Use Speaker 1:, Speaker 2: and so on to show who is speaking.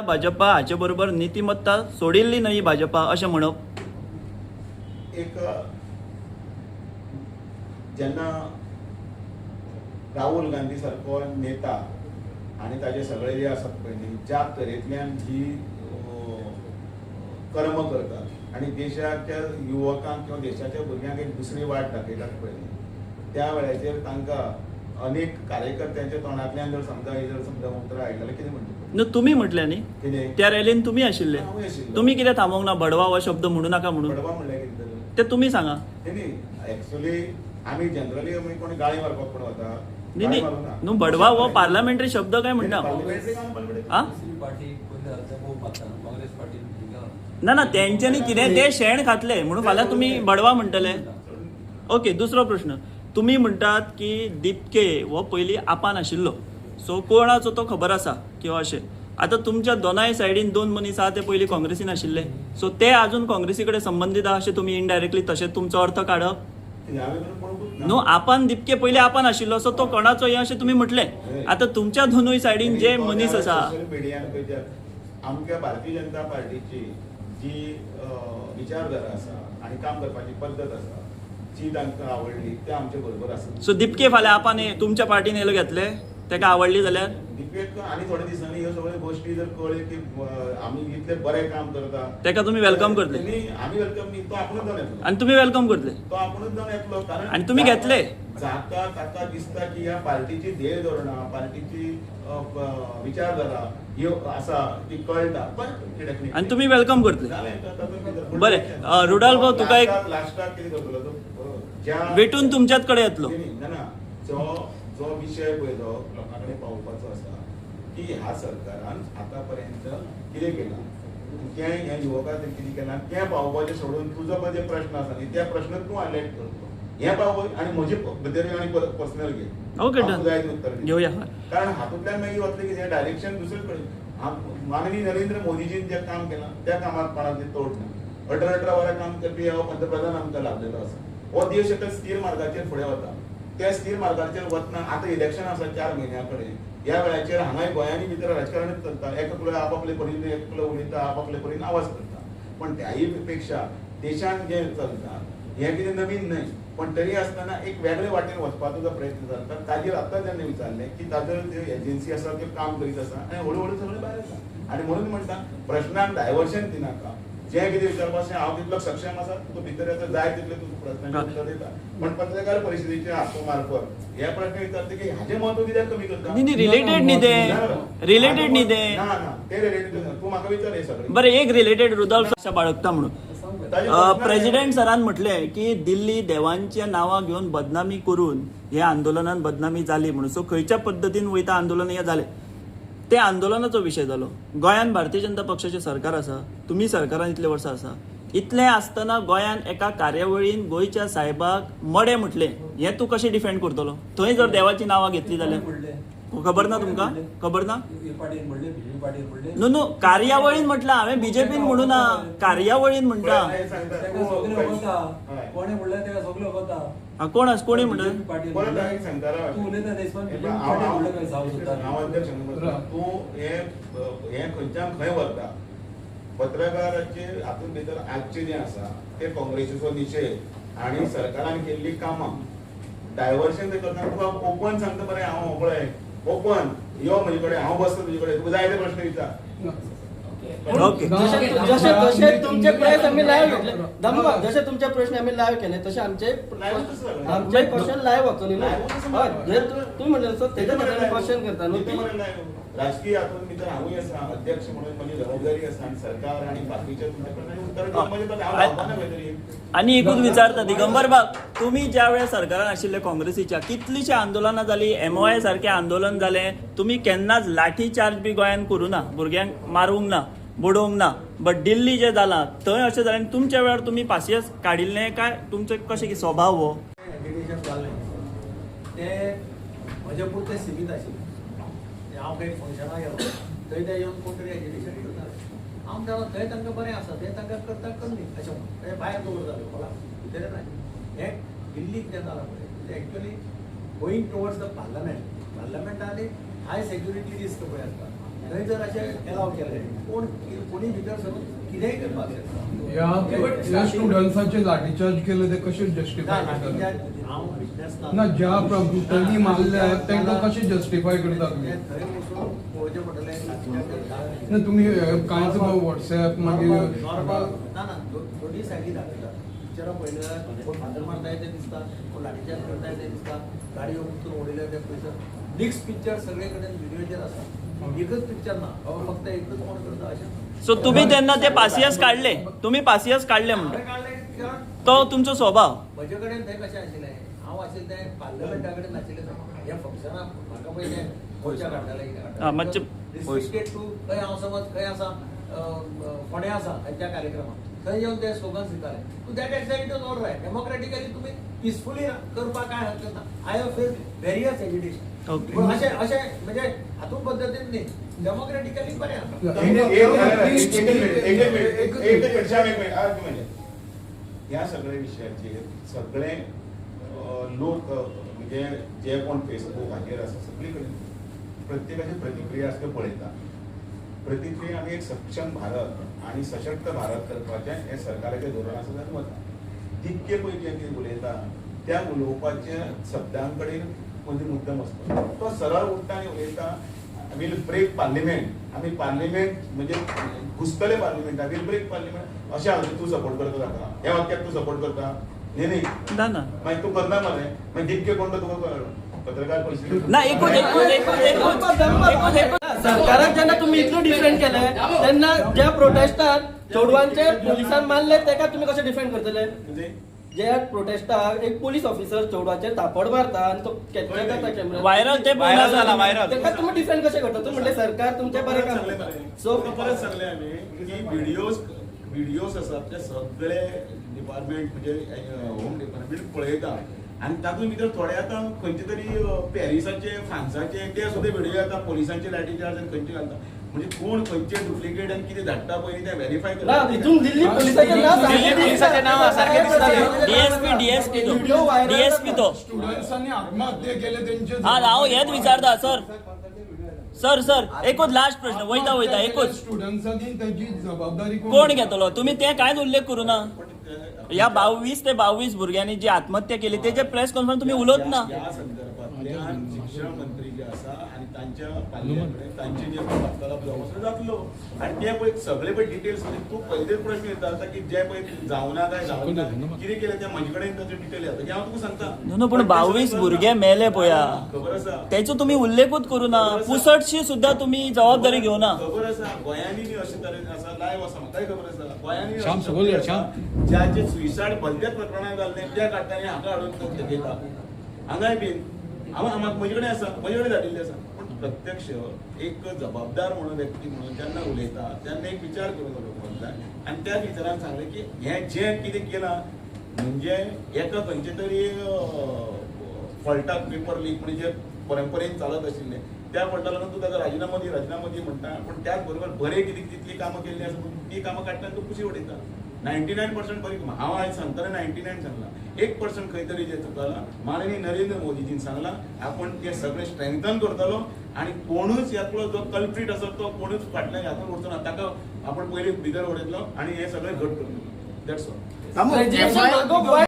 Speaker 1: भाजपा हाचे बरोबर नीतिमत्ता सोडिल्ली नाही भाजपा अशें म्हणप
Speaker 2: एक जेन्ना राहुल गांधी सारको नेता आणि ताजे सगळे जे आसात पळय न्ही ज्या तरेंतल्यान ही कर्म करतात आणि देशाच्या युवकांक किंवा देशाच्या भुरग्यांक एक दुसरी वाट दाखयतात पळय न्ही त्या वेळाचेर तांकां अनेक कार्यकर्त्यांच्या तोंडांतल्यान जर समजा उतरां आयलें कितें म्हणटा
Speaker 1: न्हू तुमी म्हटलें न्ही
Speaker 2: कितें
Speaker 1: त्या रॅलीन तुमी आशिल्ले
Speaker 2: हांवूय आशिल्लो.
Speaker 1: तुमी कितें थांबोवंक ना बडवा हो शब्द म्हणू नाका म्हणून
Speaker 2: बडवा म्हणल्यार कितें जालें?
Speaker 1: ते तुमी सांगा
Speaker 2: न्ही एक्चुअली आमी जनरली कोणी गाळी मारपाक कोण वता
Speaker 1: न्ही न्ही न्हू बडवा हो पार्लमेंटरी शब्द काय म्हणटा आ ना ना तेंच्यांनी कितें ते शेण खातले म्हणून फाल्यां तुमी बडवा म्हणटले. ओके दुसरो प्रश्न तुमी म्हणटात की दिपके हो पयलीं आपान आशिल्लो सो कोणाचो तो खबर आसा किंवा अशें आतां तुमच्या दोनाय सायडीन दोन मनीस आहा ते पयलीं काँग्रेसीन आशिल्ले सो ते आजून काँग्रेसी कडेन संबंदीत आहा अशें तुमी इनडायरेक्टली तशें तुमचो अर्थ काडप न्हू आपान दिपके पयलीं आपान आशिल्लो सो तो कोणाचो हें अशें तुमी म्हटलें आतां तुमच्या दोनूय सायडीन जे मनीस आसा
Speaker 2: आमच्या भारतीय जनता पार्टीची जी विचारधारा आसा आणि काम करपाची पद्दत आसा जी तांकां आवडली ते आमचे बरोबर आसा.
Speaker 1: सो दिपके फाल्यां आपान तुमच्या पार्टीन येयलो घेतले तेका आवडली जाल्यार
Speaker 2: दिपकेक आनी थोडे दिसांनी ह्यो सगळ्यो गोश्टी जर कळ्ळ्यो की आमी इतले बरें काम करता
Speaker 1: तेका तुमी वेलकम करतले
Speaker 2: आमी वेलकम न्ही तो आपुणूच जावन येतलो
Speaker 1: आनी तुमी वेलकम करतले
Speaker 2: तो आपुणूच जावन येतलो कारण
Speaker 1: आनी तुमी घेतले
Speaker 2: जाता ताका दिसता की ह्या पार्टीची ध्येय धोरणां पार्टीची विचारधारा ह्यो आसा ती कळटा बरें
Speaker 1: आनी तुमी वेलकम करतले. बरें रुडाल्फो तुका एक
Speaker 2: लास्टाक कितें करतलो तो ज्या
Speaker 1: भेटून तुमच्याच कडेन येतलो
Speaker 2: ना जो विषय पळय जो लोकां कडेन पावोवपाचो आसा की ह्या सरकारान आतापर्यंत कितें केलां तें ह्या युवकांक कितें केलां तें पावोवपाचें सोडून तुजो पळय जे प्रश्न आसा न्ही त्या प्रश्नाक तूं हायलायट करतो हें पावय आनी म्हजे भितर आनी पर्सनल घे
Speaker 1: ओके डन
Speaker 2: जाय उत्तर
Speaker 1: घेवया
Speaker 2: कारण हातूंतल्यान मागीर वतलें की डायरेक्शन दुसरे कडेन माननीय नरेंद्र मोदीजीन जें काम केलां त्या कामाक कोणाचें तोड ना 18 वरां काम करपी हो पंतप्रधान आमकां लाभलेलो आसा हो देश एका स्थिर मार्गाचेर फुडें वता त्या स्थिर मार्गाचेर वतना आतां इलेक्शन आसा 4 म्हयन्या कडेन ह्या वेळाचेर हांगाय गोंयांनी भितर राजकारणच चलता एकलो आपापले परीन एकलो उलयता आपापले परीन आवाज करता पण त्याही पेक्षा देशान जें चलता हें कितें नवीन न्हय पण तरी आसतना एक वेगळे वाटेन वचपाचो जो प्रयत्न जाता ताजेर आतां जेन्ना विचारलें की ताजो ज्यो एजन्सी आसा त्यो काम करीत आसा आनी हळू हळू सगळें भायर येता आनी म्हणून म्हणटा प्रश्नाक डायवर्शन दिनाका जें कितें विचारपाचें हांव तितलो सक्षम आसा तुका भितर येता जाय तितले तुका प्रश्नांचें उत्तर दिता पण पत्रकार परिशदेच्या हातू मार्फत हे प्रश्न विचारता की हाजें महत्व कित्याक कमी करता
Speaker 1: न्ही रिलेटेड न्ही ते रिलेटेड न्ही ते
Speaker 2: ना ते रिलेटेड तूं म्हाका विचार हे सगळें
Speaker 1: बरें एक रिलेटेड रुडॉल्फ बाळगता म्हणून प्रेसिडेंट सरान म्हटलें की दिल्ली देवांच्या नांवां घेवन बदनामी करून हे आंदोलनान बदनामी जाली म्हणून सो खंयच्या पद्दतीन वयता आंदोलन हें जालें ते आंदोलनाचो विशय जालो. गोंयान भारतीय जनता पक्षाचें सरकार आसा तुमी सरकारान इतले वर्सां आसा इतलें आसतना गोंयान एका कार्यावळीन गोंयच्या साहेबाक मडे म्हटलें हें तूं कशें डिफेंड करतलो थंय जर देवाची नांवां घेतली जाल्यार खबर ना तुमकां खबर ना न्हू न्हू कार्यावळीन म्हटलां हांवें बीजेपीन म्हणून ना कार्यावळीन म्हणटा कोण आस कोणी म्हणटा
Speaker 2: तूं हें खंयच्यान खंय वता पत्रकाराचे हातूंत भितर आजचें जें आसा तें काँग्रेसीचो निशेध आनी सरकारान केल्लीं कामां डायवर्शन ते करतना तुका ओपन सांगता बरें हांव हो पळय ओपन यो म्हजे कडेन हांव बसता तुजे कडेन तुका जाय ते प्रश्न विचार
Speaker 3: जसे तुमचे प्रश्न आम्ही लाईव्ह घेतले धम्मा जसे तुमचे प्रश्न आम्ही लाईव्ह केले तसे आमचे क्वेश्चन लाईव्ह होतो न्ही तुम्ही म्हणले त्याच्या क्वेश्चन करता न्हू
Speaker 2: राजकीय हातूंत भितर हांवूय आसा अध्यक्ष म्हणून म्हजी जबाबदारी आसा आनी सरकार आनी बाकीचे तुमचे प्रश्नांची उत्तर दिवंक म्हजे हांव लावपाना खंय
Speaker 1: आनी एकूच विचारता दिगंबर बाब तुमी ज्या वेळार सरकारान आशिल्ले काँग्रेसीच्या कितलींशीं आंदोलनां जालीं एमओआय सारकें आंदोलन जालें तुमी केन्नाच लाठी चार्ज बी गोंयान करूं ना भुरग्यांक मारूंक ना बुडोवंक ना बट दिल्ली जें जालां थंय अशें जालें तुमच्या वेळार तुमी पासियेंस काडिल्लें काय तुमचें कशें स्वभाव हो
Speaker 4: ते म्हजे पुरते सीमीत आशिल्ले हांव खंय फंक्शनाक गेलो थंय ते येवन कोण तरी एज्युकेशन करता हांव म्हणटा थंय तांकां बरें आसा ते तांकां करता करनी अशें म्हणून ते भायर दवरताले कोणाक भितर ना हें दिल्लीक जें जालां पळय ते actually going towards the parliament पार्लमेंटांनी हाय सेक्युरिटी रिस्क पळय आसता थंय जर अशें एलाव केलें कोणी भितर सरून कितेंय करपाक शकता
Speaker 5: या स्टुडंट्सांचे लाठीचार्ज केले ते कशे जस्टिफाय करतात
Speaker 4: हांव बिझनेस
Speaker 5: ना ज्या ब्रुटली मारल्या तांकां कशे जस्टिफाय करता तुम्ही
Speaker 4: थंय वचून पळोवचें पडटलें
Speaker 5: ना तुम्ही कांयच व्हॉट्सएप मागीर
Speaker 4: ना दोन्ही सायडी दाखयता पिक्चरां पळयल्यार कोण फादर मारताय ते दिसता कोण लाठीचार्ज करताय ते दिसता गाडयो उठून उडयल्या ते पळयता मिक्स पिक्चर सगळे कडेन व्हिडिओचेर आसा एकच पिक्चर ना फक्त एकच कोण करता अशें
Speaker 1: सो तुम्ही त्यांना ते पासियस काढले, तुम्ही पासियस काढले म्हणतो तो तुमचो स्वभाव.
Speaker 4: म्हजे कडेन थंय कशें आशिल्लें हांव आशिल्लें तें पार्लमेंटा कडेन नाशिल्लें ह्या फंक्शनाक म्हाका पयलें गोंयच्या काडटालें
Speaker 1: मातशें
Speaker 4: रिस्ट्रिक्टेड टू खंय हांव समज खंय आसा फोंड्या आसा खंयच्या कार्यक्रमाक थंय येवन ते स्लोगन्स दिताले to that extent it is all right democratically तुमी पिसफुली करपाक काय हरकत ना. I have face various education पूण अशें म्हणजे हातूंत पद्दतीन न्ही डेमोक्रेटिकली बरें आसा.
Speaker 2: या सगळ्या विशयाचेर सगळे लोक म्हणजे जे कोण फेसबुकाचेर आसा सगळी कडेन प्रत्येकाची प्रतिक्रिया आसा त्यो पळयता. प्रतिक्रिया आमी एक सक्षम भारत आणि सशक्त भारत करपाचें हें सरकाराचें धोरण आसा जाल्यार वता. तितके पळय जे कितें उलयता त्या उलोवपाच्या शब्दां कडेन म्हणजे मुद्दम आसता. तो सरळ उठता आनी उलयता वील ब्रेक पार्लिमेंट आमी पार्लिमेंट म्हणजे घुसतले पार्लिमेंटाक वील ब्रेक पार्लिमेंट अशें हांव तूं सपोर्ट करता जाता ह्या वाक्याक तूं सपोर्ट करता न्ही
Speaker 1: ना ना
Speaker 2: मागीर तूं करना मरे मागीर तितके कोण तुका पत्रकार परिस्थिती
Speaker 1: ना एकूच
Speaker 3: सरकाराक जेन्ना तुम्ही इतलो डिफेंड केले तेन्ना ज्या प्रोटेस्टार चोडवांचे पोलिसान मारले तेका तुम्ही कशे डिफेंड करतले.
Speaker 2: म्हणजे
Speaker 3: जे प्रोटेस्टार एक पोलीस ऑफिसर चोडवाचेर तापड मारता आणि तो कॅप्चर करता कॅमेरा
Speaker 1: व्हायरल ते
Speaker 6: व्हायरल जाला व्हायरल
Speaker 3: तेका तुम्ही डिफेंड कशे करता. तुम्ही म्हणले सरकार तुमचे बरे काम करता. सो
Speaker 2: परत सांगले आमी की व्हिडिओज आसात ते सगळे डिपार्टमेंट म्हणजे होम डिपार्टमेंट पळयता आणि तातूंत भितर थोडे आतां खंयचे तरी पॅरिसाचे फ्रांसाचे ते सुद्धा व्हिडिओ येता पोलिसांचे लाठीचार्ज आनी खंयचे घालता म्हणजे कोण खंयचे डुप्लिकेट आनी कितें धाडटा पळय तें व्हेरीफाय
Speaker 3: ना
Speaker 2: करता.
Speaker 3: तितून दिल्ली पोलिसाचें नाव
Speaker 6: दिल्ली पोलिसाचें नाव सारखें दिसतालें.
Speaker 1: डीएसपी तो
Speaker 5: स्टुडंट्सांनी आत्महत्या केले त्यांचे
Speaker 1: आज हांव हेच विचारता सर एकूच लास्ट प्रश्न वयता एकूच
Speaker 5: स्टुडंट्सांनी त्याची जबाबदारी
Speaker 1: कोण घेतलो. तुम्ही ते कांयच उल्लेख करू ना. या 22 ते 22 भुरग्यांनी जी आत्महत्या केली तेजे प्रेस कॉन्फरन्स तुम्ही उलवत ना.
Speaker 2: या संदर्भातल्या शिक्षण मंत्री जे आसा आणि तांच्या पालकांकडे तांचे जे वार्तालाप जातलो आणि ते पळय सगळे पळय डिटेल्स तूं पयलेच प्रश्न येता की जे पळय जावना काय जावना कितें केलें तें म्हजे कडेन ताचे डिटेल येता की हांव तुका सांगता.
Speaker 1: न्हू पण 22 भुरगे मेले पळया
Speaker 2: खबर आसा
Speaker 1: तेचो तुम्ही उल्लेखूच करू ना. पुसटशी सुद्धा तुम्ही जबाबदारी घेवना.
Speaker 2: खबर आसा गोंयांनी अशे तरेन आसा लायव्ह आसा म्हाकाय खबर आसा गोंयांनी
Speaker 6: श्याम सगोल श्याम
Speaker 2: ज्याचे सुइसायड भलत्याच प्रकरणां जाल्ले त्या काडटानी हाका हाडून ते घेता हांगाय बीन हांव म्हजे कडेन आसा म्हजे कडेन धाडिल्ले आसा. पण प्रत्यक्ष एक जबाबदार म्हणून व्यक्ती म्हणून जेन्ना उलयता तेन्ना एक विचार करून उलोवपाक जाय आनी त्या विचारान सांगलें की हें जें कितें केलां म्हणजे एका खंयचे तरी फॉल्टाक पेपर लीक म्हणजे जे परंपरेन चालत आशिल्लें त्या फॉल्टा लागून तूं ताका राजिनामा दी म्हणटा. पण त्याच बरोबर बरें कितें तितली कामां केल्ली आसा पूण ती कामां काडटाना तूं कुशी उडयता. 99% बरी हांव आयज सांगतना 99 सांगला 1% खंय तरी जे चुकलां माननीय नरेंद्र मोदीजीन सांगलां आपण ते सगळे स्ट्रेंथन करतलो आणि कोणूच यातलो जो कल्प्रीट आसा तो कोणूच फाटल्यान हातून उरचो ना. ताका आपण पयलीं भितर उडयतलो आणि हे सगळे घट करतलो. That's all.
Speaker 3: ग्रॅज्युएशन